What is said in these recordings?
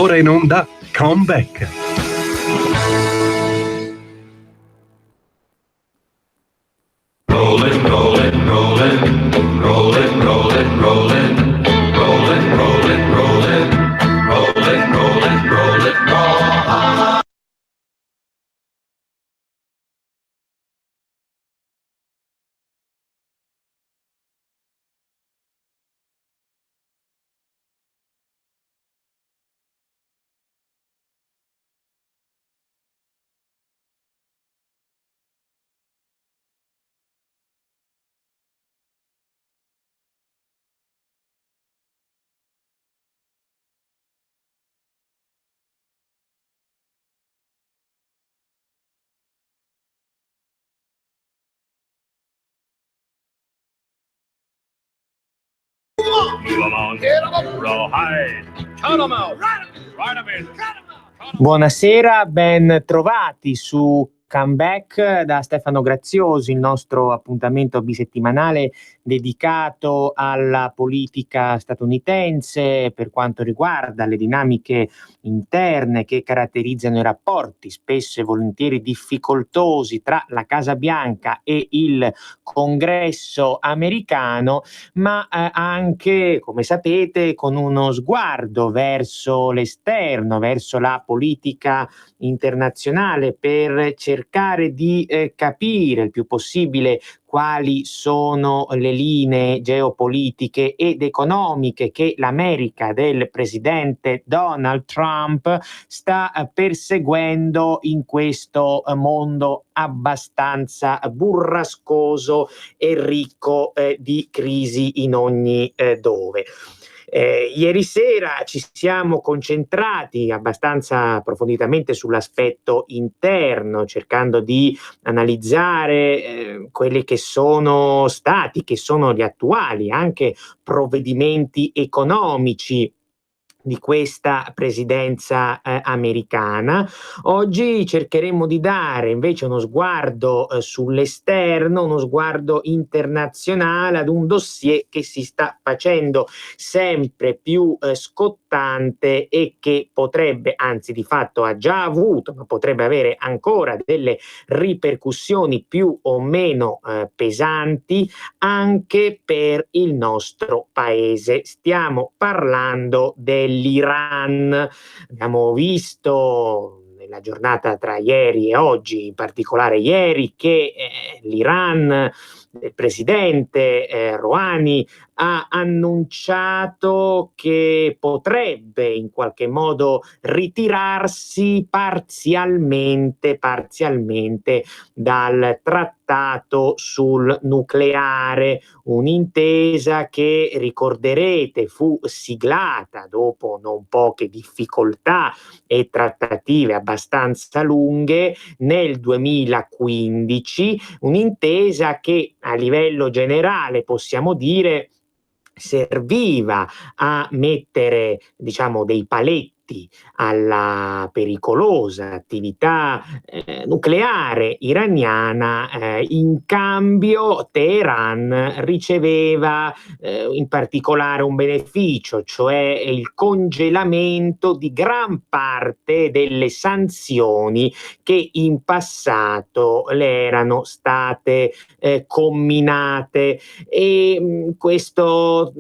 Ora in onda Comeback. Rollin', rollin', rollin', rollin', rollin', rollin', rollin', rollin', rollin', rollin', rollin', rollin', roll. Buonasera, ben trovati su Comeback da Stefano Graziosi, il nostro appuntamento bisettimanale dedicato alla politica statunitense per quanto riguarda le dinamiche interne che caratterizzano i rapporti spesso e volentieri difficoltosi tra la Casa Bianca e il Congresso americano, ma anche, come sapete, con uno sguardo verso l'esterno, verso la politica internazionale, per cercare di capire il più possibile quali sono le linee geopolitiche ed economiche che l'America del presidente Donald Trump sta perseguendo in questo mondo abbastanza burrascoso e ricco di crisi in ogni dove. Ieri sera ci siamo concentrati abbastanza approfonditamente sull'aspetto interno, cercando di analizzare quelli che sono stati, che sono gli attuali anche provvedimenti economici di questa presidenza americana. Oggi cercheremo di dare invece uno sguardo sull'esterno, uno sguardo internazionale ad un dossier che si sta facendo sempre più scottante e che potrebbe, anzi di fatto ha già avuto, ma potrebbe avere ancora delle ripercussioni più o meno pesanti anche per il nostro paese. Stiamo parlando dell'Iran. Abbiamo visto nella giornata tra ieri e oggi, in particolare ieri, che l'Iran, il presidente Rouhani, ha annunciato che potrebbe in qualche modo ritirarsi parzialmente dal trattato sul nucleare, un'intesa che, ricorderete, fu siglata dopo non poche difficoltà e trattative abbastanza lunghe nel 2015, un'intesa che a livello generale possiamo dire serviva a mettere, diciamo, dei paletti alla pericolosa attività nucleare iraniana. In cambio Teheran riceveva in particolare un beneficio, cioè il congelamento di gran parte delle sanzioni che in passato le erano state comminate, e questa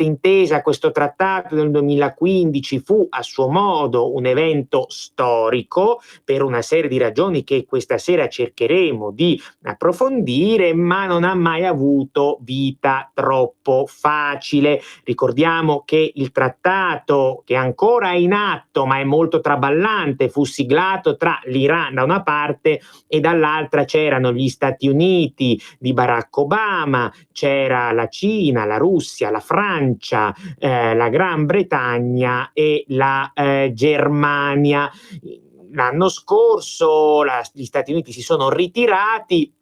intesa, questo trattato del 2015 fu a suo modo un evento storico per una serie di ragioni che questa sera cercheremo di approfondire, ma non ha mai avuto vita troppo facile. Ricordiamo che il trattato, che ancora è in atto ma è molto traballante, fu siglato tra l'Iran da una parte e dall'altra c'erano gli Stati Uniti di Barack Obama, c'era la Cina, la Russia, la Francia, la Gran Bretagna e la Germania. L'anno scorso gli Stati Uniti si sono ritirati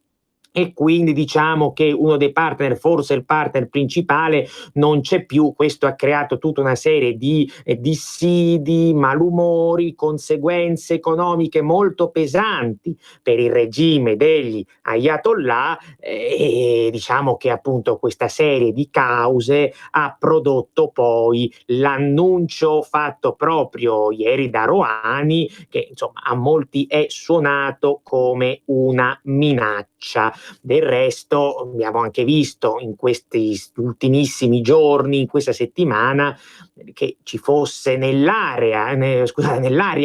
e quindi diciamo che uno dei partner, forse il partner principale, non c'è più. Questo ha creato tutta una serie di dissidi, malumori, conseguenze economiche molto pesanti per il regime degli Ayatollah, e diciamo che appunto questa serie di cause ha prodotto poi l'annuncio fatto proprio ieri da Rouhani, che insomma a molti è suonato come una minaccia. Del resto abbiamo anche visto in questi ultimissimi giorni, in questa settimana, che ci fosse nell'aria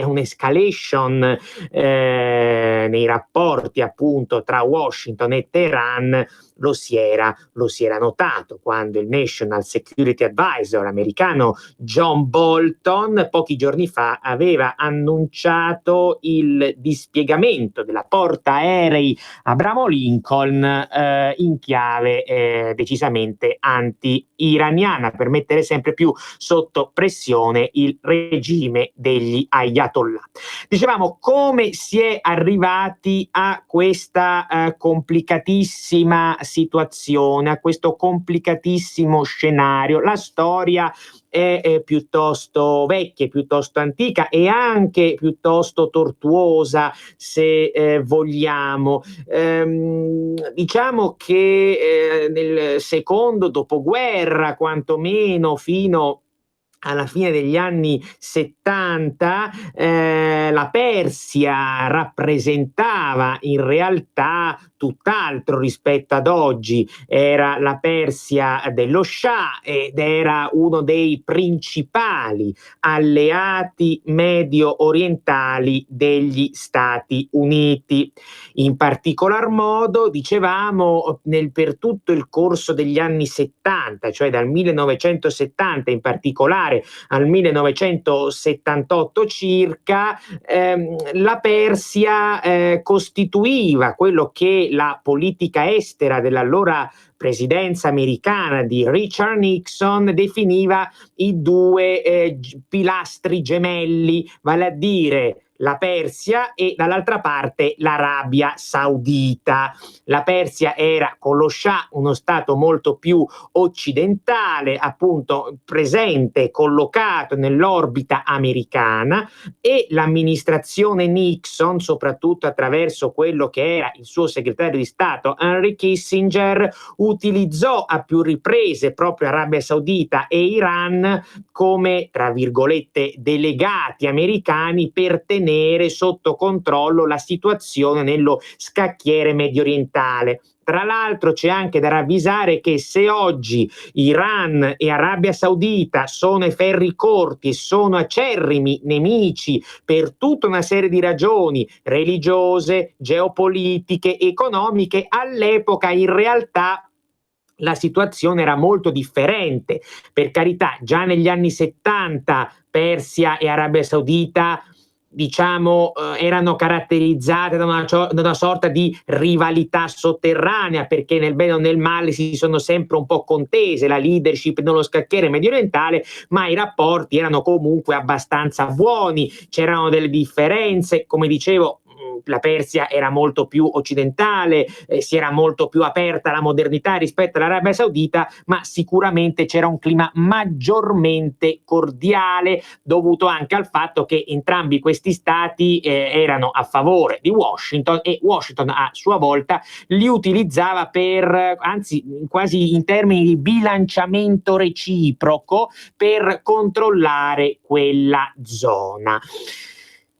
un'escalation nei rapporti appunto tra Washington e Teheran. Lo si era notato quando il National Security Advisor americano John Bolton pochi giorni fa aveva annunciato il dispiegamento della portaerei Abramo Lincoln in chiave decisamente anti-iraniana, per mettere sempre più sotto pressione il regime degli Ayatollah. Dicevamo, come si è arrivati a questa complicatissima situazione, a questo complicatissimo scenario. La storia è piuttosto vecchia, piuttosto antica e anche piuttosto tortuosa, se vogliamo. Diciamo che nel secondo dopoguerra, quantomeno fino alla fine degli anni 70, la Persia rappresentava in realtà tutt'altro rispetto ad oggi. Era la Persia dello Shah ed era uno dei principali alleati medio orientali degli Stati Uniti. In particolar modo, dicevamo, per tutto il corso degli anni 70, cioè dal 1970 in particolare al 1978 circa, la Persia costituiva quello che la politica estera dell'allora presidenza americana di Richard Nixon definiva i due pilastri gemelli, vale a dire la Persia e dall'altra parte l'Arabia Saudita. La Persia era con lo Shah uno stato molto più occidentale, appunto presente, collocato nell'orbita americana, e l'amministrazione Nixon, soprattutto attraverso quello che era il suo segretario di Stato Henry Kissinger, utilizzò a più riprese proprio Arabia Saudita e Iran come, tra virgolette, delegati americani per tenere sotto controllo la situazione nello scacchiere mediorientale. Tra l'altro c'è anche da ravvisare che se oggi Iran e Arabia Saudita sono ai ferri corti e sono acerrimi nemici per tutta una serie di ragioni religiose, geopolitiche, economiche, all'epoca in realtà la situazione era molto differente. Per carità, già negli anni 70 Persia e Arabia Saudita, diciamo, erano caratterizzate da una sorta di rivalità sotterranea, perché nel bene o nel male si sono sempre un po' contese la leadership nello scacchiere mediorientale, ma i rapporti erano comunque abbastanza buoni. C'erano delle differenze, come dicevo. La Persia era molto più occidentale, si era molto più aperta alla modernità rispetto all'Arabia Saudita, ma sicuramente c'era un clima maggiormente cordiale, dovuto anche al fatto che entrambi questi stati erano a favore di Washington, e Washington a sua volta li utilizzava per, anzi quasi in termini di bilanciamento reciproco, per controllare quella zona.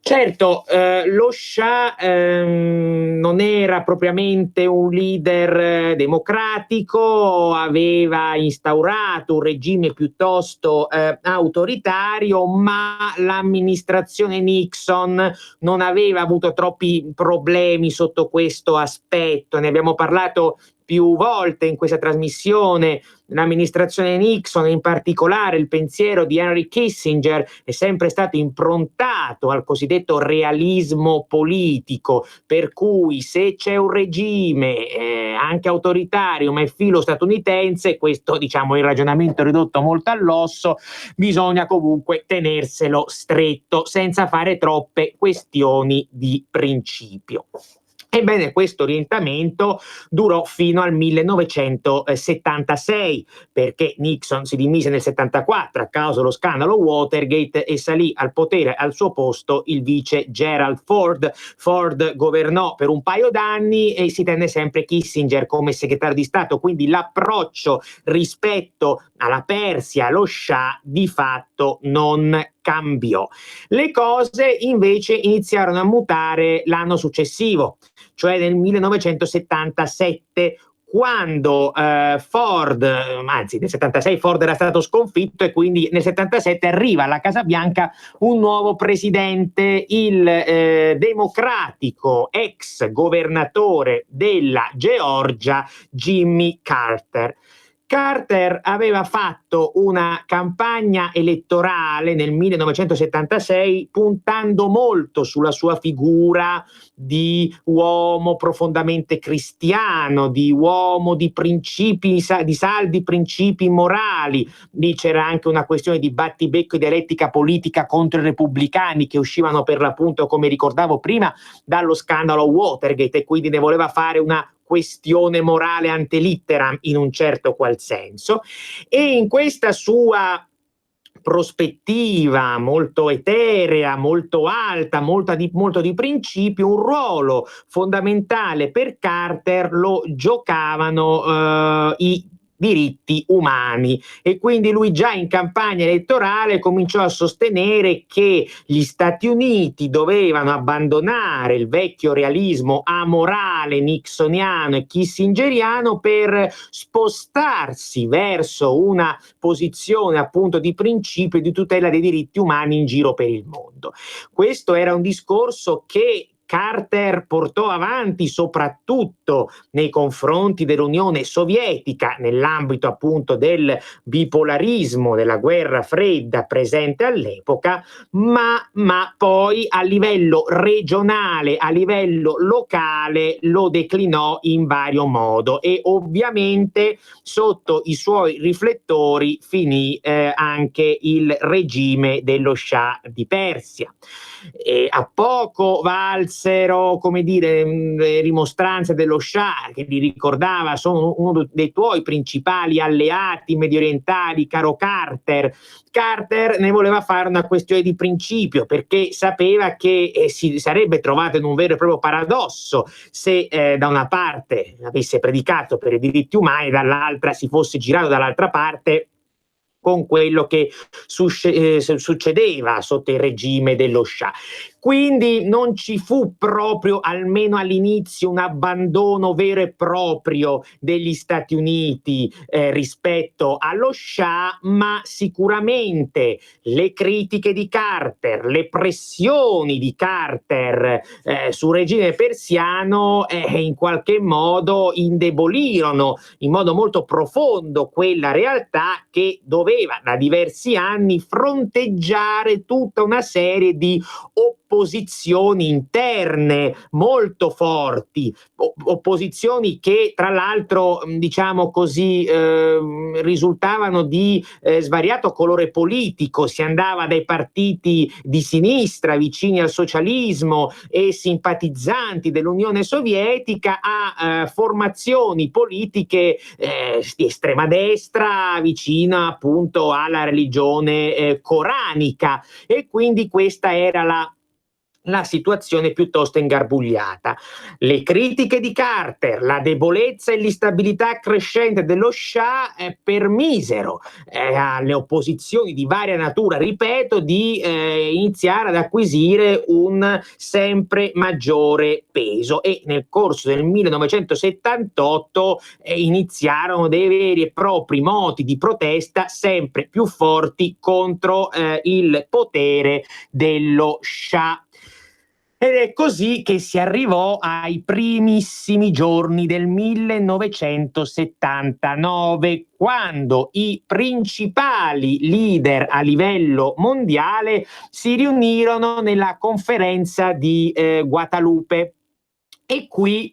Certo, lo Shah non era propriamente un leader democratico, aveva instaurato un regime piuttosto autoritario, ma l'amministrazione Nixon non aveva avuto troppi problemi sotto questo aspetto. Ne abbiamo parlato più volte in questa trasmissione. L'amministrazione Nixon, in particolare il pensiero di Henry Kissinger, è sempre stato improntato al cosiddetto realismo politico, per cui se c'è un regime anche autoritario ma è filo statunitense, questo diciamo è il ragionamento ridotto molto all'osso, bisogna comunque tenerselo stretto senza fare troppe questioni di principio. Ebbene, questo orientamento durò fino al 1976, perché Nixon si dimise nel 74 a causa dello scandalo Watergate e salì al potere al suo posto il vice Gerald Ford. Ford governò per un paio d'anni e si tenne sempre Kissinger come segretario di Stato, quindi l'approccio rispetto alla Persia, allo Shah, di fatto non cambiò. Le cose invece iniziarono a mutare l'anno successivo, cioè nel 1977, quando Ford, anzi nel 76 Ford era stato sconfitto e quindi nel 77 arriva alla Casa Bianca un nuovo presidente, il democratico ex governatore della Georgia Jimmy Carter. Carter aveva fatto una campagna elettorale nel 1976 puntando molto sulla sua figura di uomo profondamente cristiano, di uomo di principi, di saldi principi morali. Lì c'era anche una questione di battibecco e dialettica politica contro i repubblicani che uscivano per l'appunto, come ricordavo prima, dallo scandalo Watergate, e quindi ne voleva fare una questione morale ante litteram in un certo qual senso. E in questa sua prospettiva molto eterea, molto alta, molto di principio, un ruolo fondamentale per Carter lo giocavano i diritti umani, e quindi lui già in campagna elettorale cominciò a sostenere che gli Stati Uniti dovevano abbandonare il vecchio realismo amorale nixoniano e kissingeriano per spostarsi verso una posizione appunto di principio e di tutela dei diritti umani in giro per il mondo. Questo era un discorso che Carter portò avanti soprattutto nei confronti dell'Unione Sovietica, nell'ambito appunto del bipolarismo della guerra fredda presente all'epoca, ma poi a livello regionale, a livello locale lo declinò in vario modo, e ovviamente sotto i suoi riflettori finì anche il regime dello Shah di Persia. E a poco valsero, come dire, le rimostranze dello Shah, che li ricordava sono uno dei tuoi principali alleati mediorientali, caro Carter. Carter ne voleva fare una questione di principio, perché sapeva che si sarebbe trovato in un vero e proprio paradosso se da una parte avesse predicato per i diritti umani e dall'altra si fosse girato dall'altra parte con quello che succedeva sotto il regime dello Shah. Quindi non ci fu proprio, almeno all'inizio, un abbandono vero e proprio degli Stati Uniti rispetto allo Shah, ma sicuramente le critiche di Carter, le pressioni di Carter sul regime persiano in qualche modo indebolirono in modo molto profondo quella realtà che doveva da diversi anni fronteggiare tutta una serie di opposizioni interne molto forti, opposizioni che tra l'altro, diciamo così, risultavano di svariato colore politico. Si andava dai partiti di sinistra vicini al socialismo e simpatizzanti dell'Unione Sovietica a formazioni politiche di estrema destra vicina appunto alla religione coranica, e quindi questa era la situazione piuttosto ingarbugliata. Le critiche di Carter, la debolezza e l'instabilità crescente dello Shah permisero alle opposizioni di varia natura, ripeto, di iniziare ad acquisire un sempre maggiore peso, e nel corso del 1978 iniziarono dei veri e propri moti di protesta sempre più forti contro il potere dello Shah. Ed è così che si arrivò ai primissimi giorni del 1979, quando i principali leader a livello mondiale si riunirono nella conferenza di Guadalupe. E qui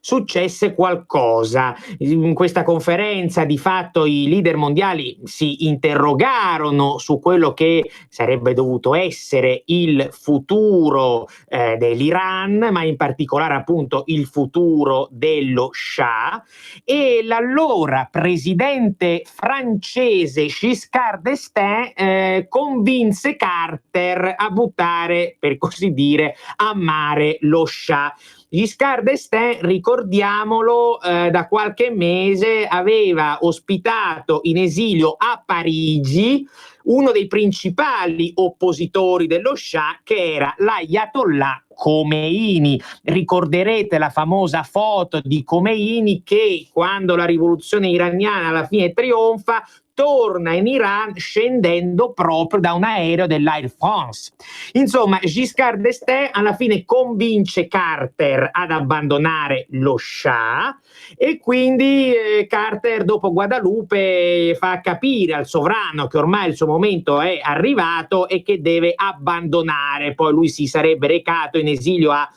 successe qualcosa. In questa conferenza di fatto i leader mondiali si interrogarono su quello che sarebbe dovuto essere il futuro dell'Iran, ma in particolare appunto il futuro dello Shah, e l'allora presidente francese Giscard d'Estaing convinse Carter a buttare, per così dire, a mare lo Shah. Giscard d'Estaing, ricordiamolo, da qualche mese aveva ospitato in esilio a Parigi uno dei principali oppositori dello Shah, che era l'Ayatollah Khomeini. Ricorderete la famosa foto di Khomeini che, quando la rivoluzione iraniana alla fine trionfa, torna in Iran scendendo proprio da un aereo dell'Air France. Insomma, Giscard d'Estaing alla fine convince Carter ad abbandonare lo Shah, e quindi Carter, dopo Guadalupe, fa capire al sovrano che ormai il suo momento è arrivato e che deve abbandonare. Poi lui si sarebbe recato in esilio a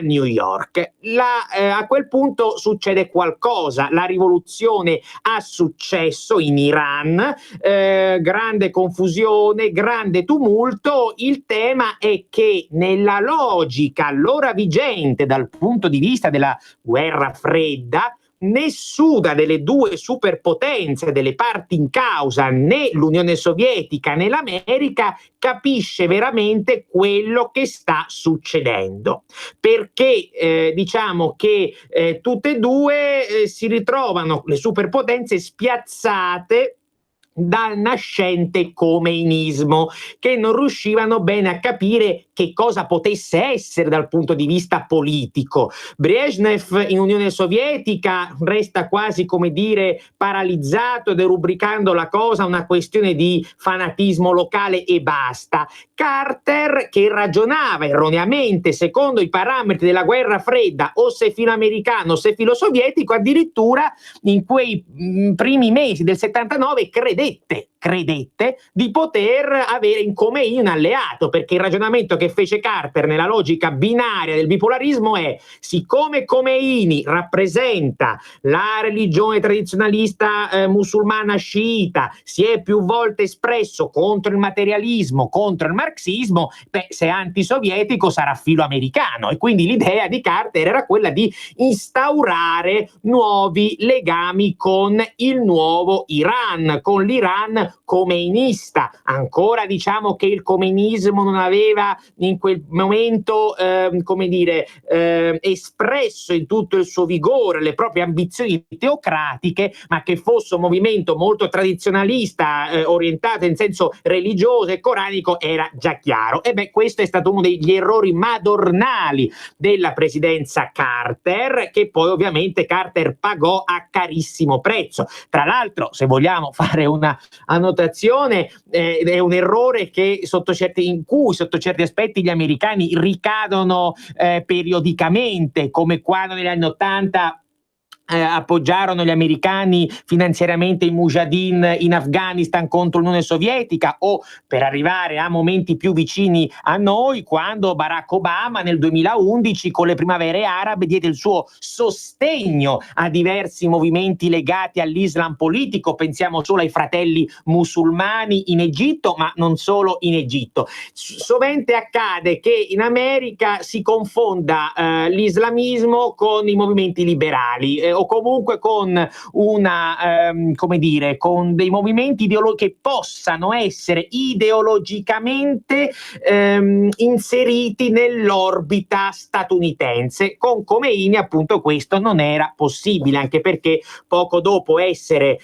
New York. A quel punto succede qualcosa, la rivoluzione ha successo in Iran, grande confusione, grande tumulto. Il tema è che nella logica allora vigente dal punto di vista della guerra fredda, nessuna delle due superpotenze, delle parti in causa, né l'Unione Sovietica né l'America, capisce veramente quello che sta succedendo, perché diciamo che tutte e due si ritrovano, le superpotenze, spiazzate dal nascente khomeinismo, che non riuscivano bene a capire che cosa potesse essere dal punto di vista politico. Brezhnev in Unione Sovietica resta quasi, come dire, paralizzato, derubricando la cosa a una questione di fanatismo locale e basta. Carter, che ragionava erroneamente secondo i parametri della guerra fredda, o se filo americano o se filo sovietico, addirittura in quei primi mesi del 79 credette di poter avere in Khomeini un alleato, perché il ragionamento che fece Carter nella logica binaria del bipolarismo è: siccome Khomeini rappresenta la religione tradizionalista musulmana sciita, si è più volte espresso contro il materialismo, contro il marxismo, se è antisovietico sarà filo americano. E quindi l'idea di Carter era quella di instaurare nuovi legami con il nuovo Iran, con l'Iran khomeinista. Ancora diciamo che il khomeinismo non aveva in quel momento espresso in tutto il suo vigore le proprie ambizioni teocratiche, ma che fosse un movimento molto tradizionalista, orientato in senso religioso e coranico, era già chiaro. E questo è stato uno degli errori madornali della presidenza Carter, che poi ovviamente Carter pagò a carissimo prezzo. Tra l'altro, se vogliamo fare una annotazione, è un errore che sotto certi aspetti gli americani ricadono periodicamente, come quando negli anni '80 appoggiarono gli americani finanziariamente i Mujahideen in Afghanistan contro l'Unione Sovietica, o per arrivare a momenti più vicini a noi, quando Barack Obama nel 2011 con le primavere arabe diede il suo sostegno a diversi movimenti legati all'Islam politico. Pensiamo solo ai fratelli musulmani in Egitto, ma non solo in Egitto. Sovente accade che in America si confonda l'islamismo con i movimenti liberali, o comunque con con dei movimenti che possano essere ideologicamente inseriti nell'orbita statunitense. Con Khomeini appunto questo non era possibile, anche perché poco dopo essere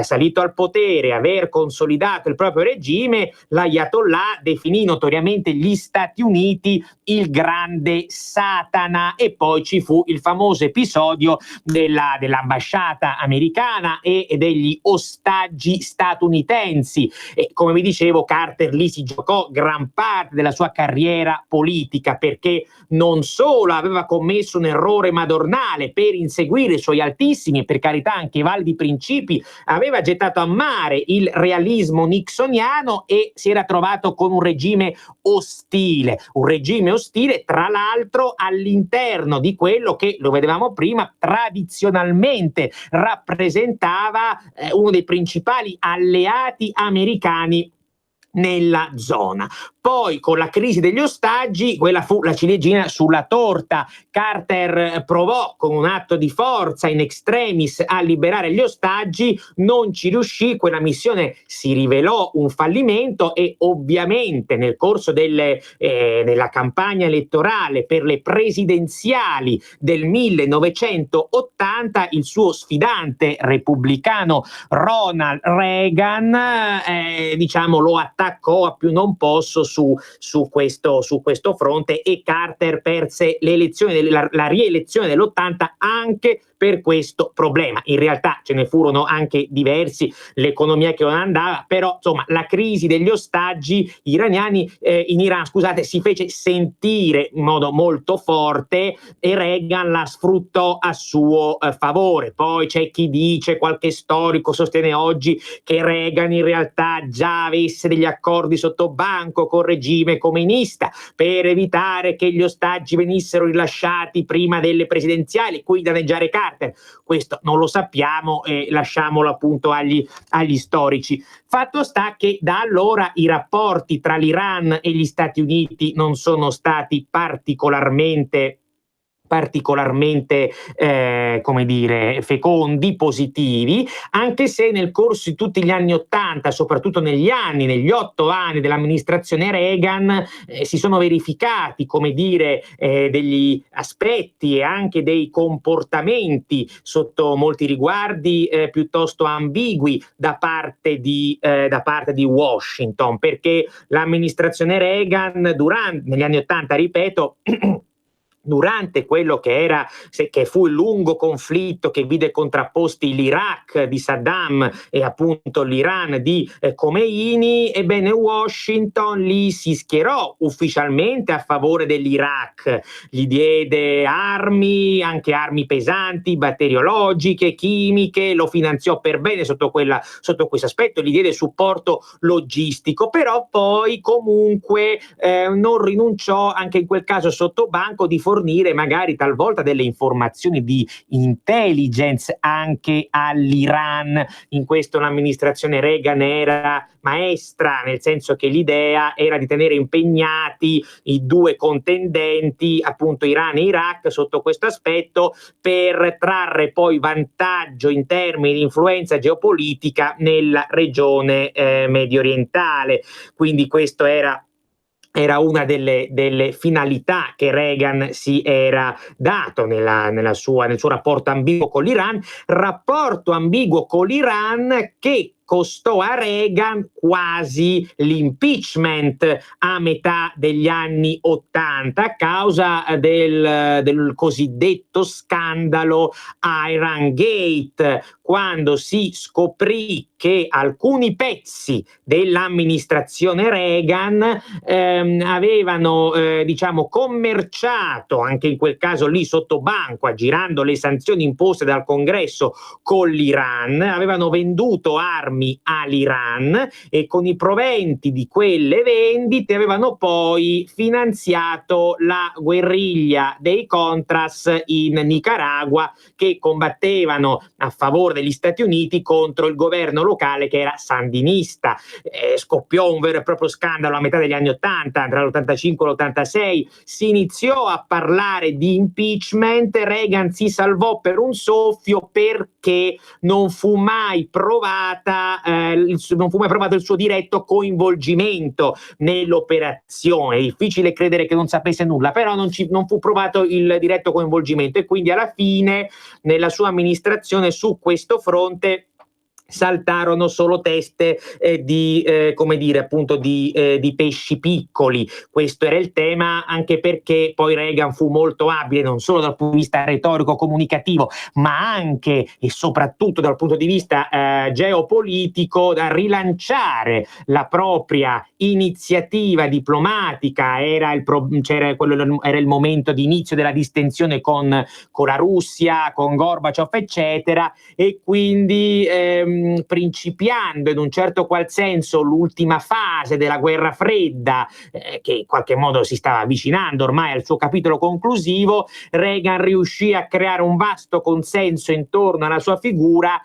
salito al potere, aver consolidato il proprio regime, l'Ayatollah definì notoriamente gli Stati Uniti il grande Satana, e poi ci fu il famoso episodio della dell'ambasciata americana e degli ostaggi statunitensi. E come vi dicevo, Carter lì si giocò gran parte della sua carriera politica, perché non solo aveva commesso un errore madornale per inseguire i suoi altissimi e per carità anche validi principi, aveva gettato a mare il realismo nixoniano e si era trovato con un regime ostile tra l'altro all'interno di quello che, lo vedevamo prima, tradizionalmente rappresentava uno dei principali alleati americani nella zona. Poi con la crisi degli ostaggi, quella fu la ciliegina sulla torta. Carter provò con un atto di forza in extremis a liberare gli ostaggi, non ci riuscì, quella missione si rivelò un fallimento e ovviamente nel corso della campagna elettorale per le presidenziali del 1980 il suo sfidante repubblicano Ronald Reagan lo attaccò a più non posso su questo fronte, e Carter perse la rielezione dell'80 anche per questo problema. In realtà ce ne furono anche diversi, l'economia che non andava, però insomma la crisi degli ostaggi iraniani in Iran, si fece sentire in modo molto forte e Reagan la sfruttò a suo favore. Poi c'è chi dice, qualche storico sostiene oggi, che Reagan in realtà già avesse degli accordi sotto banco col regime comunista per evitare che gli ostaggi venissero rilasciati prima delle presidenziali, qui danneggiare Carter. Questo non lo sappiamo e lasciamolo appunto agli storici. Fatto sta che da allora i rapporti tra l'Iran e gli Stati Uniti non sono stati particolarmente fecondi, positivi, anche se nel corso di tutti gli anni '80, soprattutto negli 8 anni dell'amministrazione Reagan, si sono verificati, degli aspetti e anche dei comportamenti sotto molti riguardi piuttosto ambigui da parte di Washington, perché l'amministrazione Reagan negli anni '80, ripeto, durante quello che fu il lungo conflitto che vide contrapposti l'Iraq di Saddam e appunto l'Iran di Khomeini, ebbene Washington lì si schierò ufficialmente a favore dell'Iraq, gli diede armi, anche armi pesanti, batteriologiche, chimiche, lo finanziò per bene sotto questo aspetto, gli diede supporto logistico, però poi comunque non rinunciò anche in quel caso sotto banco di fornire magari talvolta delle informazioni di intelligence anche all'Iran. In questo l'amministrazione Reagan era maestra, nel senso che l'idea era di tenere impegnati i due contendenti, appunto Iran e Iraq, sotto questo aspetto, per trarre poi vantaggio in termini di influenza geopolitica nella regione medio orientale. Quindi questo era una delle finalità che Reagan si era dato nel suo rapporto ambiguo con l'Iran, che costò a Reagan quasi l'impeachment a metà degli anni '80 a causa del cosiddetto scandalo Iran Gate, quando si scoprì che alcuni pezzi dell'amministrazione Reagan avevano commerciato, anche in quel caso lì sotto banco, aggirando le sanzioni imposte dal Congresso con l'Iran, avevano venduto armi all'Iran e con i proventi di quelle vendite avevano poi finanziato la guerriglia dei Contras in Nicaragua, che combattevano a favore degli Stati Uniti contro il governo locale che era sandinista. Scoppiò un vero e proprio scandalo a metà degli anni '80, tra l'85 e l'86 si iniziò a parlare di impeachment. Reagan si salvò per un soffio perché non fu mai provato il suo diretto coinvolgimento nell'operazione. È difficile credere che non sapesse nulla, però non fu provato il diretto coinvolgimento, e quindi alla fine nella sua amministrazione su questo fronte saltarono solo teste come dire, appunto di pesci piccoli. Questo era il tema, anche perché poi Reagan fu molto abile non solo dal punto di vista retorico comunicativo, ma anche e soprattutto dal punto di vista geopolitico, da rilanciare la propria iniziativa diplomatica. Era il momento di inizio della distensione con la Russia, con Gorbaciov, eccetera, e quindi principiando in un certo qual senso l'ultima fase della guerra fredda, che in qualche modo si stava avvicinando ormai al suo capitolo conclusivo, Reagan riuscì a creare un vasto consenso intorno alla sua figura,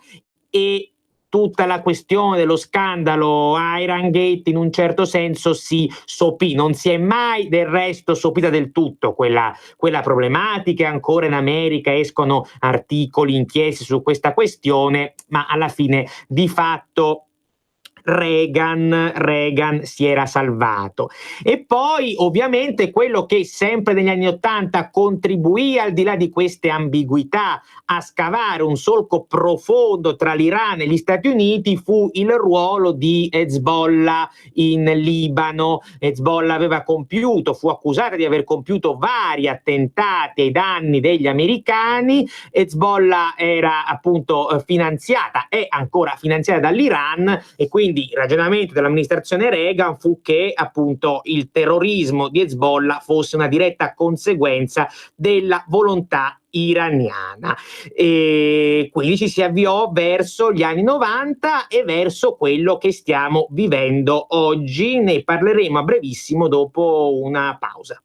e tutta la questione dello scandalo Iran Gate in un certo senso si sopì. Non si è mai del resto sopita del tutto quella problematica. Ancora in America escono articoli, inchieste su questa questione, ma alla fine di fatto Reagan si era salvato. E poi ovviamente quello che sempre negli anni '80 contribuì, al di là di queste ambiguità, a scavare un solco profondo tra l'Iran e gli Stati Uniti fu il ruolo di Hezbollah in Libano. Hezbollah fu accusata di aver compiuto vari attentati ai danni degli americani. Hezbollah era appunto finanziata, è ancora finanziata dall'Iran, e quindi il ragionamento dell'amministrazione Reagan fu che appunto il terrorismo di Hezbollah fosse una diretta conseguenza della volontà iraniana. E quindi ci si avviò verso gli anni '90 e verso quello che stiamo vivendo oggi. Ne parleremo a brevissimo dopo una pausa.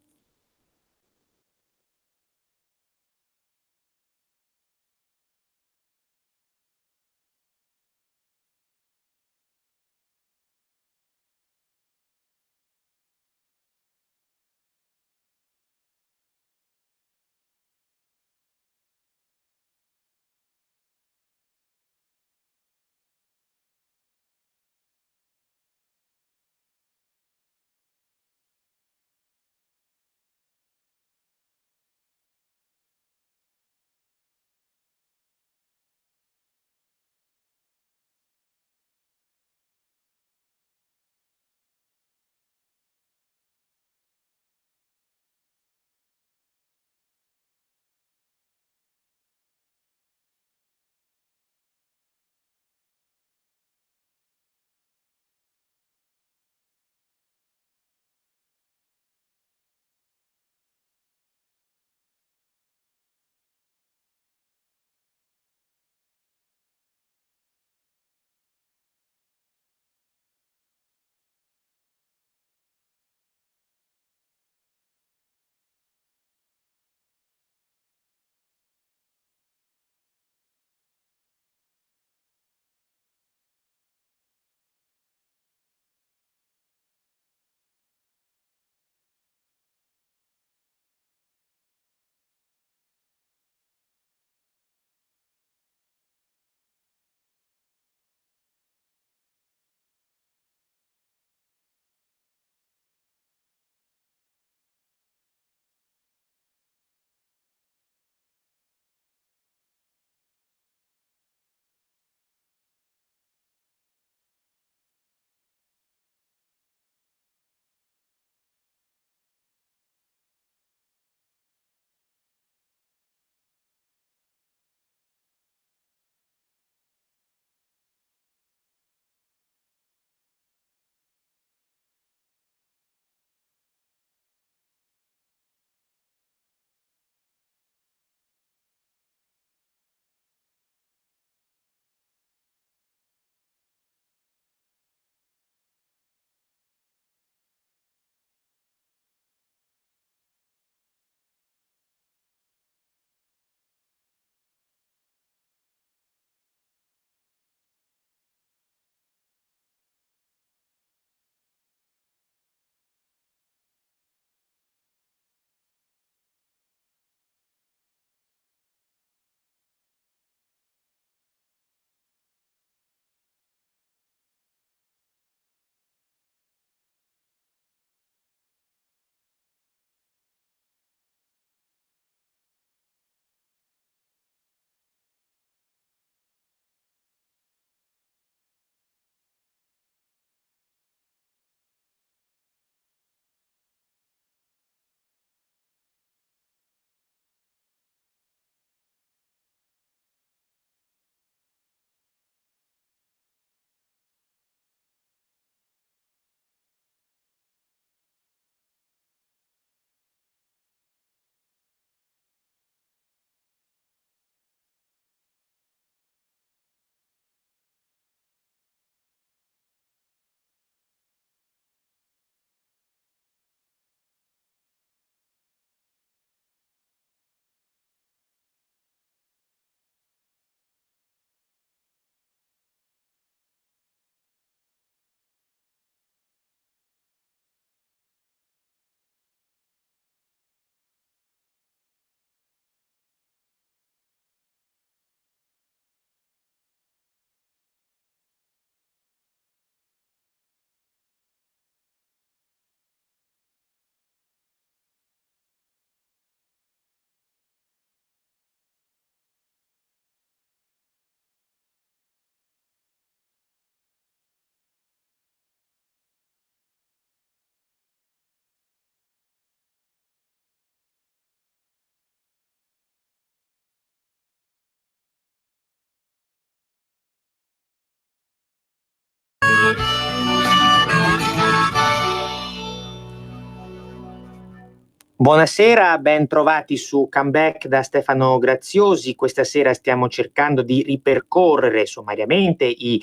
Buonasera, ben trovati su Comeback da Stefano Graziosi. Questa sera stiamo cercando di ripercorrere sommariamente i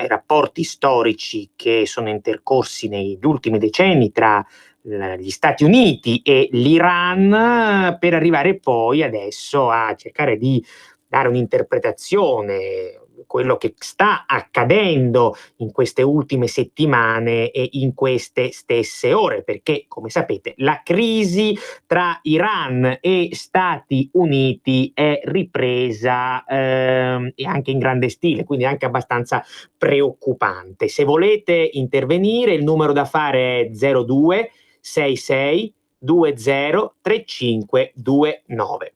rapporti storici che sono intercorsi negli ultimi decenni tra gli Stati Uniti e l'Iran, per arrivare poi adesso a cercare di dare un'interpretazione, quello che sta accadendo in queste ultime settimane e in queste stesse ore, perché come sapete la crisi tra Iran e Stati Uniti è ripresa e anche in grande stile, quindi anche abbastanza preoccupante. Se volete intervenire, il numero da fare è 02 66 20 3529.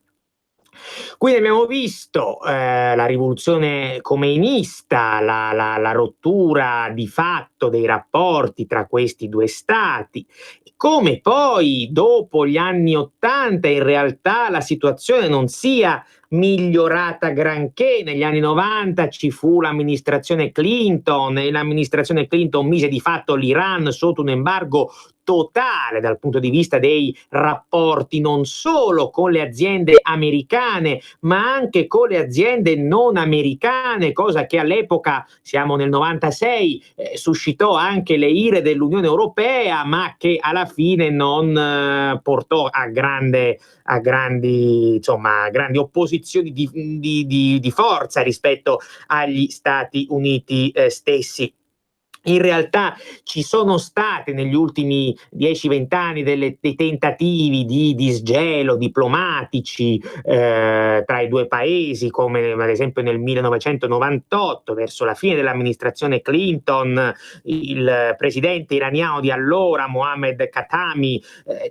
Quindi abbiamo visto la rivoluzione khomeinista, la rottura di fatto dei rapporti tra questi due stati, come poi dopo gli anni '80 in realtà la situazione non sia migliorata granché. Negli anni '90 ci fu l'amministrazione Clinton e l'amministrazione Clinton mise di fatto l'Iran sotto un embargo totale dal punto di vista dei rapporti non solo con le aziende americane ma anche con le aziende non americane, cosa che all'epoca, siamo nel 96, suscitò anche le ire dell'Unione Europea, ma che alla fine non portò a grandi opposizioni di forza rispetto agli Stati Uniti stessi. In realtà ci sono state negli ultimi 10-20 anni dei tentativi di disgelo diplomatici tra i due paesi, come ad esempio nel 1998, verso la fine dell'amministrazione Clinton, il presidente iraniano di allora, Mohammed Khatami,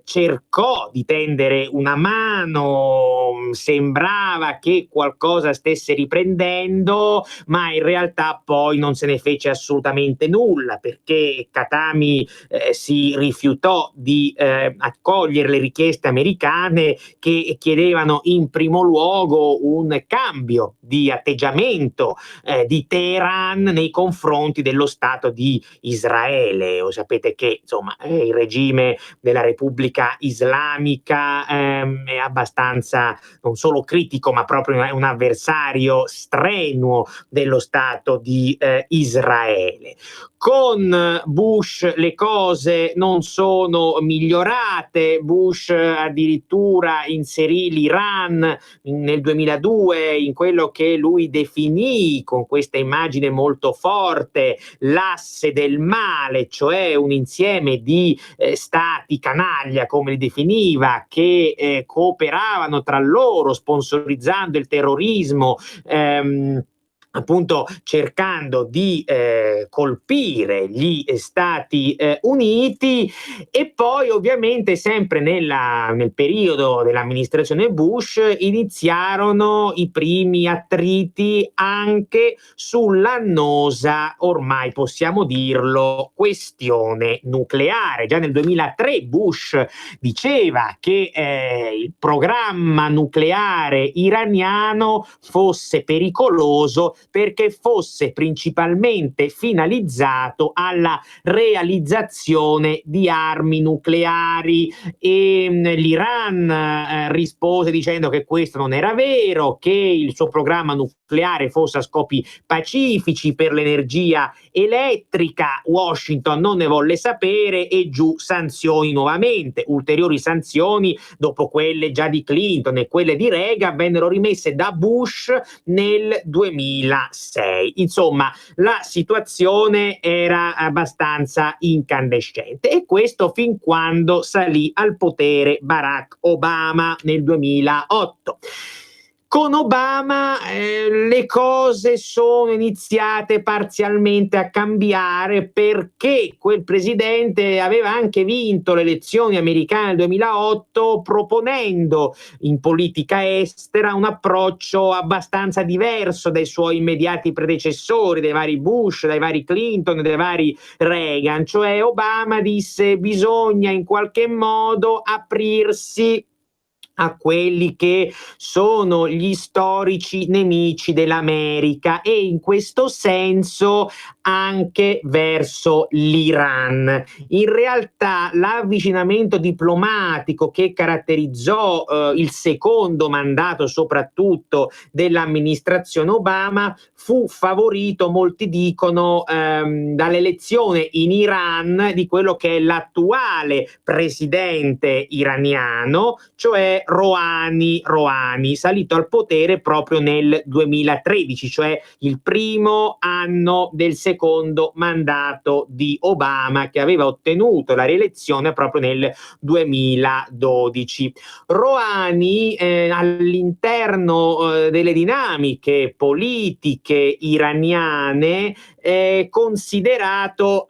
cercò di tendere una mano, sembrava che qualcosa stesse riprendendo, ma in realtà poi non se ne fece assolutamente nulla, perché Khatami si rifiutò di accogliere le richieste americane che chiedevano in primo luogo un cambio di atteggiamento di Teheran nei confronti dello Stato di Israele. O sapete che insomma il regime della Repubblica Islamica è abbastanza non solo critico ma proprio un avversario strenuo dello Stato di Israele. Con Bush le cose non sono migliorate. Bush addirittura inserì l'Iran nel 2002 in quello che lui definì, con questa immagine molto forte, l'asse del male, cioè un insieme di stati canaglia, come li definiva, che cooperavano tra loro sponsorizzando il terrorismo, appunto cercando di colpire gli Stati Uniti. E poi ovviamente sempre nel periodo dell'amministrazione Bush iniziarono i primi attriti anche sull'annosa, ormai possiamo dirlo, questione nucleare. Già nel 2003 Bush diceva che il programma nucleare iraniano fosse pericoloso perché fosse principalmente finalizzato alla realizzazione di armi nucleari, e l'Iran rispose dicendo che questo non era vero, che il suo programma nucleare fosse a scopi pacifici per l'energia elettrica. Washington non ne volle sapere e giù sanzioni nuovamente. Ulteriori sanzioni dopo quelle già di Clinton e quelle di Reagan vennero rimesse da Bush nel 2006. Insomma, la situazione era abbastanza incandescente, e questo fin quando salì al potere Barack Obama nel 2008. Con Obama le cose sono iniziate parzialmente a cambiare, perché quel presidente aveva anche vinto le elezioni americane nel 2008 proponendo in politica estera un approccio abbastanza diverso dai suoi immediati predecessori, dai vari Bush, dai vari Clinton, dai vari Reagan. Cioè Obama disse: bisogna in qualche modo aprirsi a quelli che sono gli storici nemici dell'America, e in questo senso anche verso l'Iran. In realtà l'avvicinamento diplomatico che caratterizzò il secondo mandato soprattutto dell'amministrazione Obama fu favorito, molti dicono, dall'elezione in Iran di quello che è l'attuale presidente iraniano, cioè Rouhani, salito al potere proprio nel 2013, cioè il primo anno del secondo mandato di Obama, che aveva ottenuto la rielezione proprio nel 2012. Rouhani all'interno delle dinamiche politiche iraniane è considerato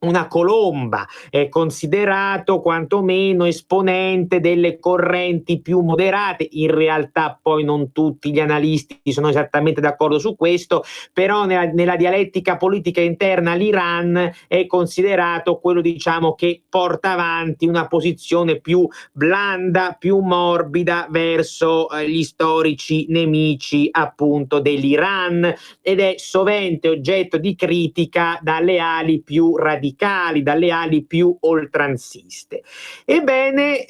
una colomba, è considerato quantomeno esponente delle correnti più moderate. In realtà poi non tutti gli analisti sono esattamente d'accordo su questo, però nella dialettica politica interna all'Iran è considerato quello, diciamo, che porta avanti una posizione più blanda, più morbida verso gli storici nemici appunto dell'Iran, ed è sovente oggetto di critica dalle ali più radicali, dalle ali più oltranziste. Ebbene,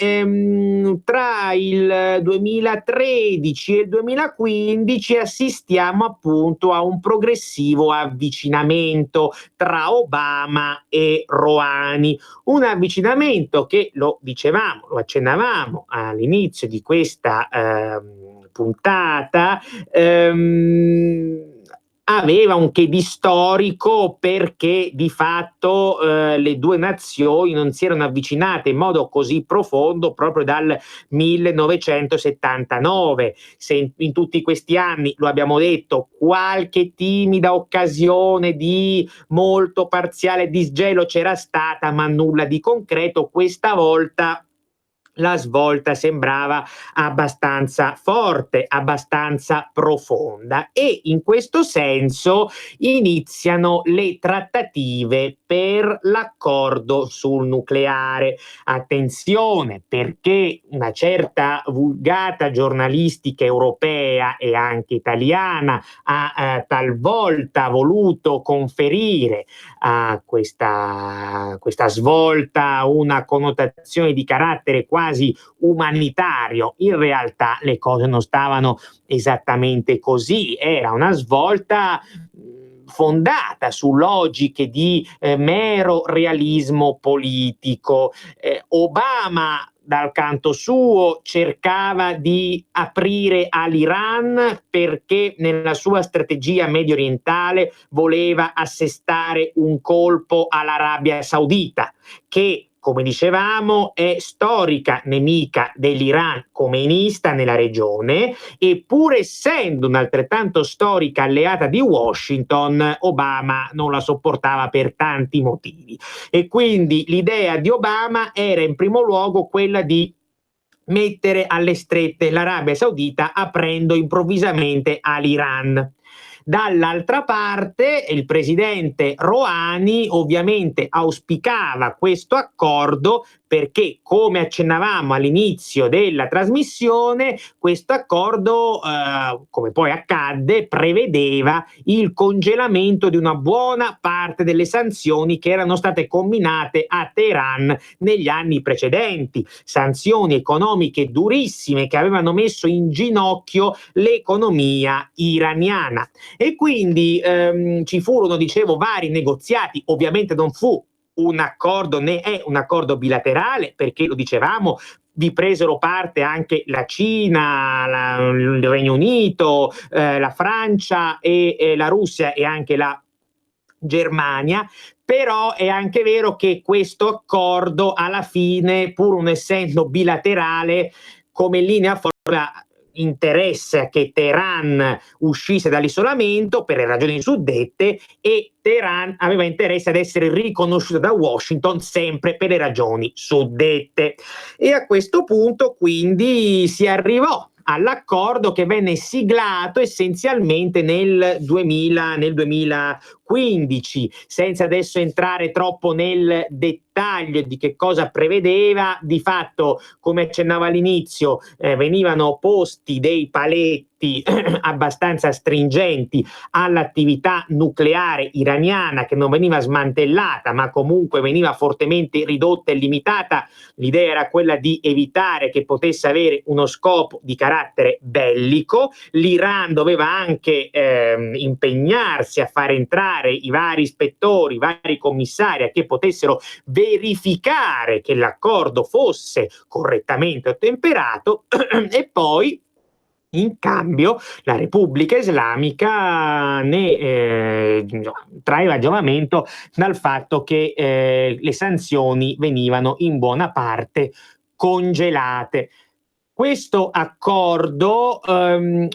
tra il 2013 e il 2015 assistiamo appunto a un progressivo avvicinamento tra Obama e Rouhani, un avvicinamento che, lo accennavamo all'inizio di questa puntata, aveva un che di storico, perché di fatto le due nazioni non si erano avvicinate in modo così profondo proprio dal 1979. Se in tutti questi anni, lo abbiamo detto, qualche timida occasione di molto parziale disgelo c'era stata, ma nulla di concreto, questa volta la svolta sembrava abbastanza forte, abbastanza profonda, e in questo senso iniziano le trattative per l'accordo sul nucleare. Attenzione, perché una certa vulgata giornalistica europea e anche italiana ha talvolta voluto conferire a questa svolta una connotazione di carattere quasi umanitario. In realtà le cose non stavano esattamente così, era una svolta fondata su logiche di mero realismo politico. Obama, dal canto suo, cercava di aprire all'Iran perché nella sua strategia medio orientale voleva assestare un colpo all'Arabia Saudita, che, come dicevamo, è storica nemica dell'Iran khomeinista nella regione, e pur essendo un'altrettanto storica alleata di Washington, Obama non la sopportava per tanti motivi. E quindi l'idea di Obama era in primo luogo quella di mettere alle strette l'Arabia Saudita, aprendo improvvisamente all'Iran. Dall'altra parte il presidente Rouhani ovviamente auspicava questo accordo perché, come accennavamo all'inizio della trasmissione, questo accordo, come poi accadde, prevedeva il congelamento di una buona parte delle sanzioni che erano state comminate a Teheran negli anni precedenti, sanzioni economiche durissime che avevano messo in ginocchio l'economia iraniana. E quindi ci furono, dicevo, vari negoziati. Ovviamente non fu un accordo, né è un accordo bilaterale, perché, lo dicevamo, vi presero parte anche la Cina, il Regno Unito, la Francia e la Russia e anche la Germania. Però è anche vero che questo accordo alla fine, pur non essendo bilaterale, come linea forte interessa che Teheran uscisse dall'isolamento per le ragioni suddette, e Teheran aveva interesse ad essere riconosciuta da Washington sempre per le ragioni suddette. E a questo punto quindi si arrivò all'accordo, che venne siglato essenzialmente nel 2015, senza adesso entrare troppo nel dettaglio. dettaglio di che cosa prevedeva, di fatto, come accennavo all'inizio, venivano posti dei paletti abbastanza stringenti all'attività nucleare iraniana, che non veniva smantellata ma comunque veniva fortemente ridotta e limitata. L'idea era quella di evitare che potesse avere uno scopo di carattere bellico. L'Iran doveva anche impegnarsi a far entrare i vari ispettori, i vari commissari, che potessero verificare che l'accordo fosse correttamente ottemperato e poi in cambio la Repubblica Islamica ne traeva giovamento dal fatto che le sanzioni venivano in buona parte congelate. Questo accordo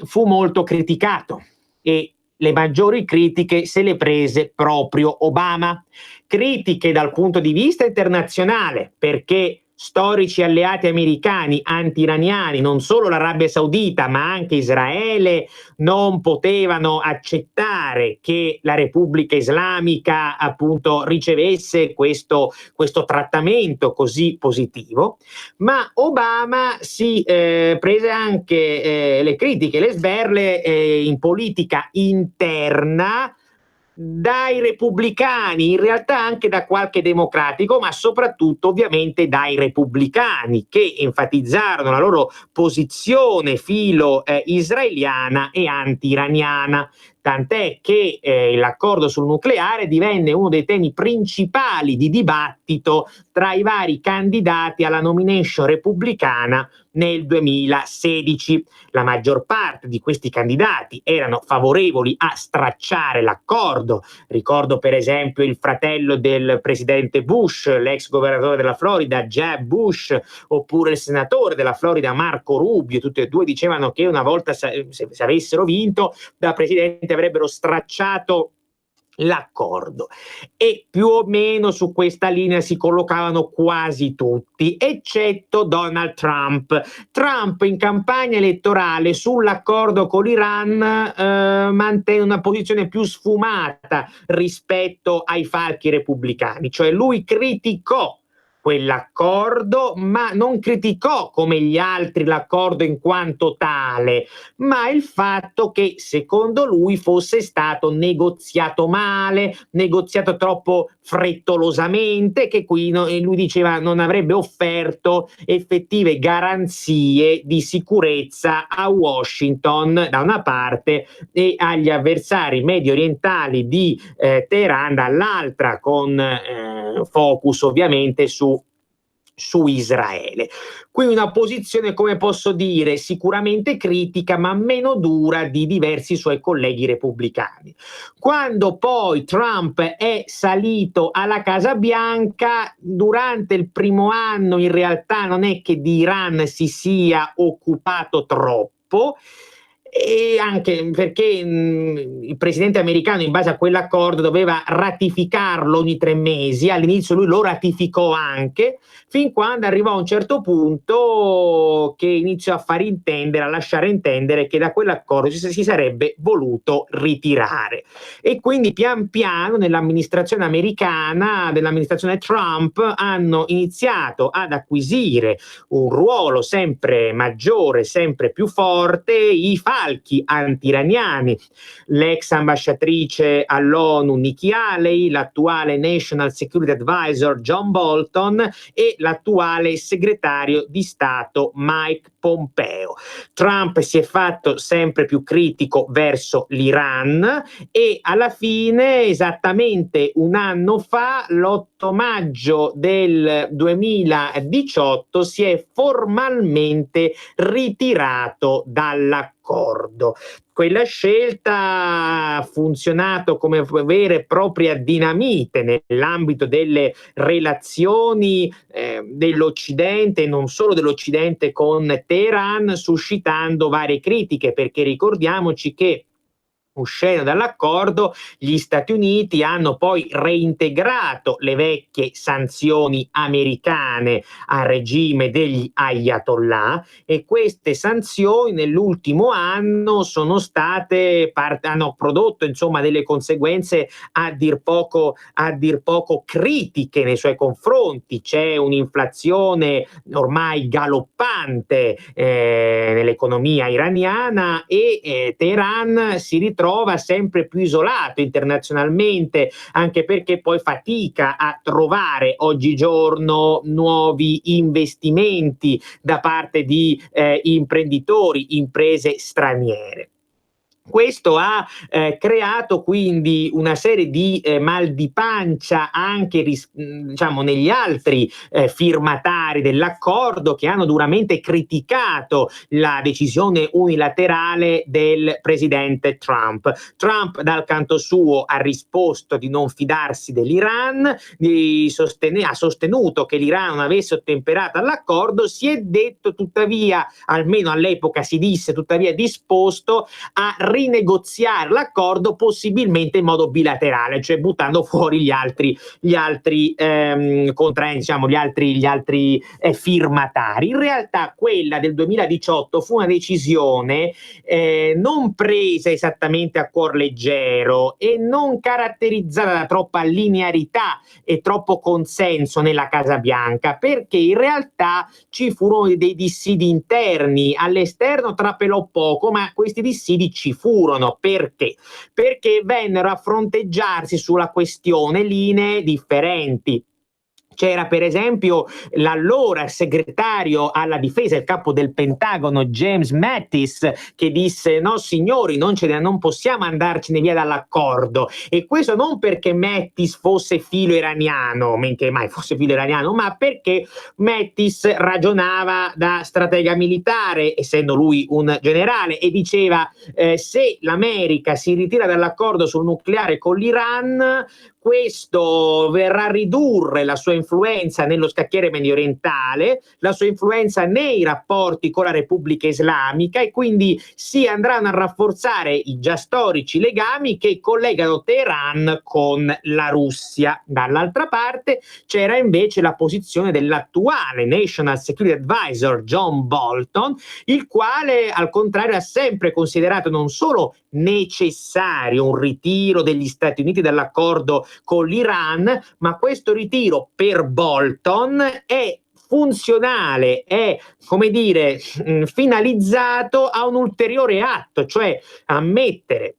fu molto criticato e le maggiori critiche se le prese proprio Obama. Critiche dal punto di vista internazionale, perché storici alleati americani anti-iraniani, non solo l'Arabia Saudita ma anche Israele, non potevano accettare che la Repubblica Islamica appunto ricevesse questo trattamento così positivo. Ma Obama si prese anche le critiche, le sberle in politica interna dai repubblicani, in realtà anche da qualche democratico, ma soprattutto ovviamente dai repubblicani, che enfatizzarono la loro posizione filo israeliana e anti-iraniana. Tant'è che l'accordo sul nucleare divenne uno dei temi principali di dibattito tra i vari candidati alla nomination repubblicana nel 2016. La maggior parte di questi candidati erano favorevoli a stracciare l'accordo. Ricordo per esempio il fratello del presidente Bush, l'ex governatore della Florida Jeb Bush, oppure il senatore della Florida Marco Rubio. Tutti e due dicevano che una volta se avessero vinto da presidente avrebbero stracciato l'accordo, e più o meno su questa linea si collocavano quasi tutti, eccetto Donald Trump. Trump in campagna elettorale sull'accordo con l'Iran mantenne una posizione più sfumata rispetto ai falchi repubblicani, cioè lui criticò quell'accordo, ma non criticò come gli altri l'accordo in quanto tale, ma il fatto che secondo lui fosse stato negoziato male, negoziato troppo frettolosamente, che qui lui diceva non avrebbe offerto effettive garanzie di sicurezza a Washington da una parte e agli avversari medio orientali di Teheran dall'altra, con focus ovviamente su Israele. Qui una posizione, come posso dire, sicuramente critica ma meno dura di diversi suoi colleghi repubblicani. Quando poi Trump è salito alla Casa Bianca, durante il primo anno in realtà non è che di Iran si sia occupato troppo, e anche perché il presidente americano in base a quell'accordo doveva ratificarlo ogni 3 mesi. All'inizio lui lo ratificò anche, fin quando arrivò a un certo punto che iniziò a lasciare intendere che da quell'accordo si sarebbe voluto ritirare, e quindi pian piano nell'amministrazione americana, dell'amministrazione Trump, hanno iniziato ad acquisire un ruolo sempre maggiore, sempre più forte, i falchi anti-iraniani, l'ex ambasciatrice all'ONU Nikki Haley, l'attuale National Security Advisor John Bolton e l'attuale segretario di Stato Mike Pompeo. Trump si è fatto sempre più critico verso l'Iran e alla fine, esattamente un anno fa, l'8 maggio del 2018, si è formalmente ritirato dall'accordo. Quella scelta ha funzionato come vera e propria dinamite nell'ambito delle relazioni dell'Occidente, e non solo dell'Occidente, con Teheran, suscitando varie critiche, perché ricordiamoci che Uscendo dall'accordo, gli Stati Uniti hanno poi reintegrato le vecchie sanzioni americane al regime degli Ayatollah, e queste sanzioni nell'ultimo anno hanno prodotto insomma delle conseguenze a dir poco critiche nei suoi confronti. C'è un'inflazione ormai galoppante nell'economia iraniana, e Teheran si ritrova sempre più isolato internazionalmente, anche perché poi fatica a trovare oggigiorno nuovi investimenti da parte di imprenditori, imprese straniere. Questo ha creato quindi una serie di mal di pancia anche diciamo negli altri firmatari dell'accordo, che hanno duramente criticato la decisione unilaterale del presidente Trump. Trump dal canto suo ha risposto di non fidarsi dell'Iran, ha sostenuto che l'Iran non avesse ottemperato all'accordo, si è detto tuttavia, almeno all'epoca si disse tuttavia, disposto a rinegoziare l'accordo possibilmente in modo bilaterale, cioè buttando fuori gli altri contraenti, diciamo gli altri firmatari. In realtà quella del 2018 fu una decisione non presa esattamente a cuor leggero e non caratterizzata da troppa linearità e troppo consenso nella Casa Bianca, perché in realtà ci furono dei dissidi interni. All'esterno trapelò poco, ma questi dissidi ci furono. Perché? Perché vennero a fronteggiarsi sulla questione linee differenti. C'era per esempio l'allora segretario alla difesa, il capo del Pentagono, James Mattis, che disse: no signori, non possiamo andarcene via dall'accordo. E questo non perché Mattis fosse filo iraniano, men che mai fosse filo iraniano, ma perché Mattis ragionava da stratega militare, essendo lui un generale, e diceva se l'America si ritira dall'accordo sul nucleare con l'Iran, questo verrà a ridurre la sua influenza nello scacchiere mediorientale, la sua influenza nei rapporti con la Repubblica Islamica, e quindi si andranno a rafforzare i già storici legami che collegano Teheran con la Russia. Dall'altra parte c'era invece la posizione dell'attuale National Security Advisor John Bolton, il quale al contrario ha sempre considerato non solo necessario un ritiro degli Stati Uniti dall'accordo con l'Iran, ma questo ritiro per Bolton è funzionale, è come dire finalizzato a un ulteriore atto, cioè a mettere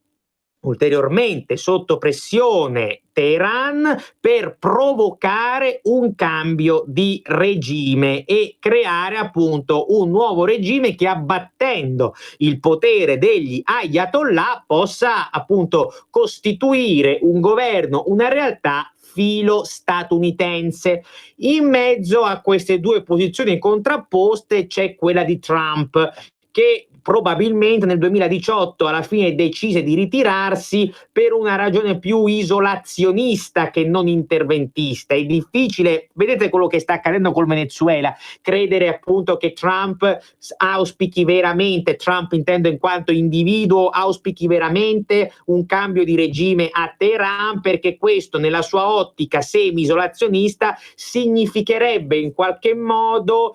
ulteriormente sotto pressione Teheran per provocare un cambio di regime e creare appunto un nuovo regime che, abbattendo il potere degli Ayatollah, possa appunto costituire un governo, una realtà filo statunitense. In mezzo a queste due posizioni contrapposte c'è quella di Trump, che probabilmente nel 2018 alla fine decise di ritirarsi per una ragione più isolazionista che non interventista. È difficile, vedete quello che sta accadendo col Venezuela, credere appunto che Trump auspichi veramente, Trump intendo in quanto individuo, auspichi veramente un cambio di regime a Teheran, perché questo nella sua ottica semi-isolazionista significherebbe in qualche modo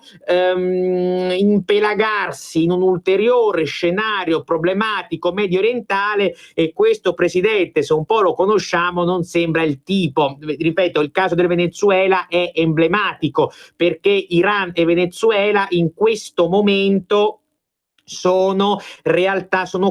impelagarsi in un ulteriore scenario problematico medio orientale, e questo presidente, se un po' lo conosciamo, non sembra il tipo. Ripeto, il caso del Venezuela è emblematico, perché Iran e Venezuela in questo momento sono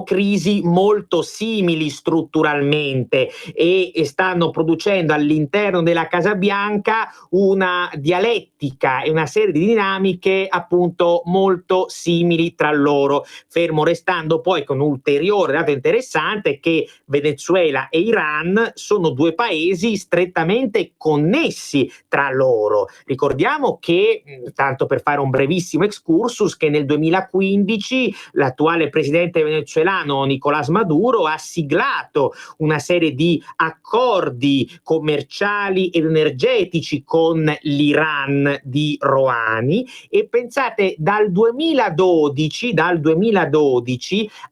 crisi molto simili strutturalmente e stanno producendo all'interno della Casa Bianca una dialettica e una serie di dinamiche appunto molto simili tra loro, fermo restando poi con un ulteriore dato interessante che Venezuela e Iran sono due paesi strettamente connessi tra loro. Ricordiamo che, tanto per fare un brevissimo excursus, che nel 2015 oggi l'attuale presidente venezuelano Nicolás Maduro ha siglato una serie di accordi commerciali ed energetici con l'Iran di Rouhani, e pensate, dal 2012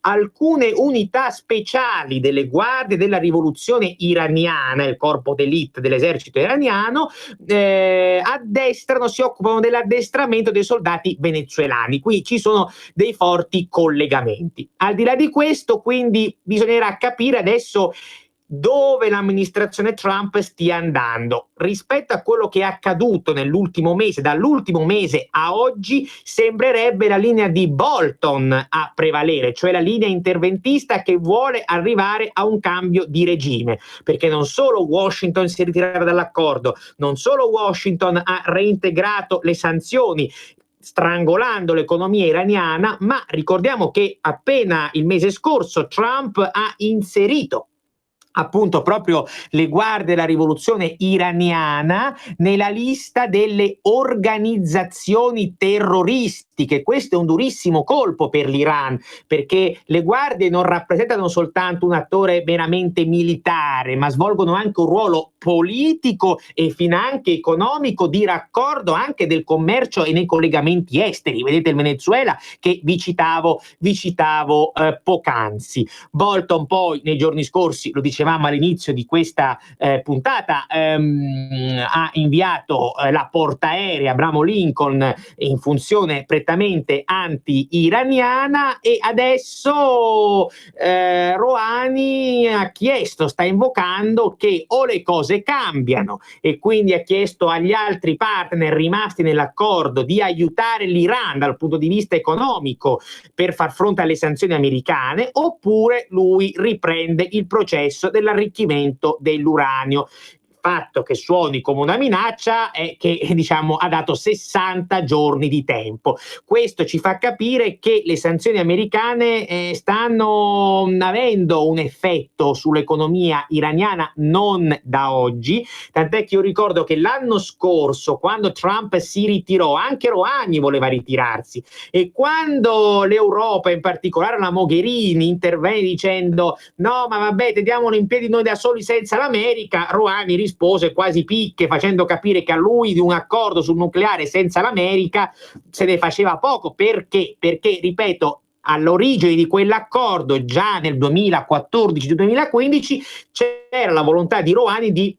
alcune unità speciali delle guardie della rivoluzione iraniana, il corpo d'élite dell'esercito iraniano, si occupano dell'addestramento dei soldati venezuelani. Qui ci sono dei forti collegamenti. Al di là di questo, quindi, bisognerà capire adesso dove l'amministrazione Trump stia andando. Rispetto a quello che è accaduto nell'ultimo mese, dall'ultimo mese a oggi, sembrerebbe la linea di Bolton a prevalere, cioè la linea interventista che vuole arrivare a un cambio di regime, perché non solo Washington si è ritirata dall'accordo, non solo Washington ha reintegrato le sanzioni strangolando l'economia iraniana, ma ricordiamo che appena il mese scorso Trump ha inserito appunto proprio le guardie della rivoluzione iraniana nella lista delle organizzazioni terroristiche. Questo è un durissimo colpo per l'Iran, perché le guardie non rappresentano soltanto un attore meramente militare, ma svolgono anche un ruolo politico e finanche economico di raccordo anche del commercio e nei collegamenti esteri. Vedete il Venezuela che vi citavo poc'anzi. Bolton poi nei giorni scorsi, lo dicevamo all'inizio di questa puntata, ha inviato la portaerei Abramo Lincoln in funzione prettamente anti-iraniana, e adesso Rouhani sta invocando che o le cose cambiano, e quindi ha chiesto agli altri partner rimasti nell'accordo di aiutare l'Iran dal punto di vista economico per far fronte alle sanzioni americane, oppure lui riprende il processo dell'arricchimento dell'uranio. Fatto che suoni come una minaccia è che, diciamo, ha dato 60 giorni di tempo. Questo ci fa capire che le sanzioni americane stanno avendo un effetto sull'economia iraniana non da oggi, tant'è che io ricordo che l'anno scorso, quando Trump si ritirò, anche Rouhani voleva ritirarsi, e quando l'Europa, in particolare la Mogherini, intervenne dicendo no, ma vabbè, teniamolo in piedi noi da soli senza l'America, Rouhani rispose quasi picche, facendo capire che a lui di un accordo sul nucleare senza l'America se ne faceva poco. Perché? Perché, ripeto, all'origine di quell'accordo, già nel 2014-2015, c'era la volontà di Rouhani di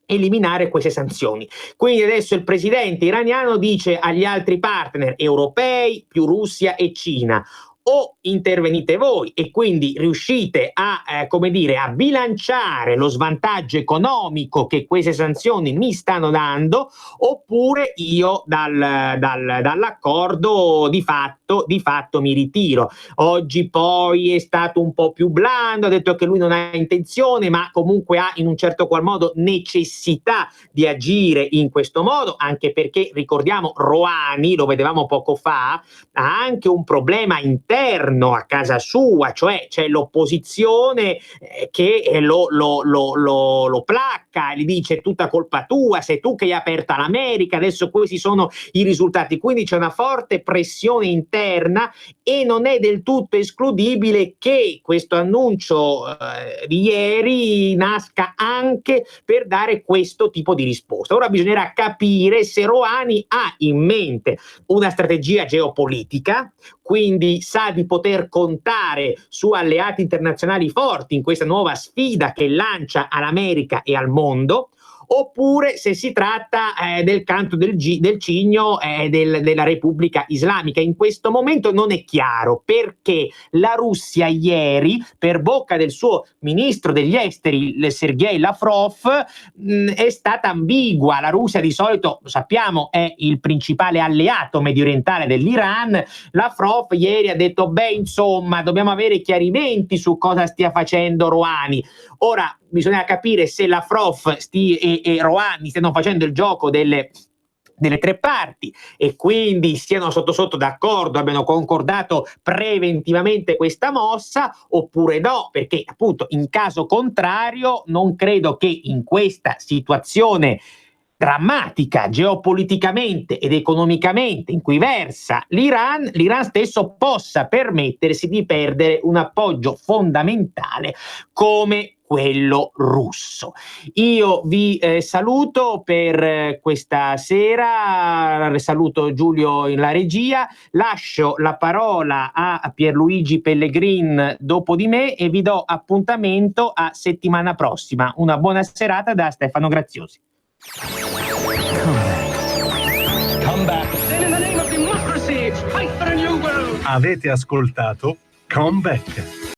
eliminare queste sanzioni. Quindi adesso il presidente iraniano dice agli altri partner europei, più Russia e Cina: o intervenite voi e quindi riuscite a bilanciare lo svantaggio economico che queste sanzioni mi stanno dando, oppure io dall'accordo di fatto mi ritiro. Oggi poi è stato un po' più blando, ha detto che lui non ha intenzione, ma comunque ha in un certo qual modo necessità di agire in questo modo, anche perché, ricordiamo, Rouhani, lo vedevamo poco fa, ha anche un problema interno a casa sua, cioè c'è l'opposizione che lo placca, gli dice è tutta colpa tua, sei tu che hai aperta l'America, adesso questi sono i risultati. Quindi c'è una forte pressione interna, e non è del tutto escludibile che questo annuncio di ieri nasca anche per dare questo tipo di risposta. Ora bisognerà capire se Rouhani ha in mente una strategia geopolitica, quindi sa di poter contare su alleati internazionali forti in questa nuova sfida che lancia all'America e al mondo, oppure se si tratta del canto del cigno della Repubblica Islamica. In questo momento non è chiaro, perché la Russia ieri, per bocca del suo ministro degli esteri Sergei Lavrov, è stata ambigua. La Russia di solito, lo sappiamo, è il principale alleato mediorientale dell'Iran. Lavrov ieri ha detto insomma, dobbiamo avere chiarimenti su cosa stia facendo Rouhani. Ora bisogna capire se Lavrov e Rouhani stiano facendo il gioco delle tre parti e quindi siano sotto d'accordo, abbiano concordato preventivamente questa mossa, oppure no, perché appunto in caso contrario non credo che in questa situazione drammatica geopoliticamente ed economicamente in cui versa l'Iran stesso possa permettersi di perdere un appoggio fondamentale come quello russo. Io vi saluto per questa sera, saluto Giulio in la regia, lascio la parola a Pierluigi Pellegrin dopo di me e vi do appuntamento a settimana prossima. Una buona serata da Stefano Graziosi. Come back. Then in the name of democracy, fight for a new world. Avete ascoltato Come Back.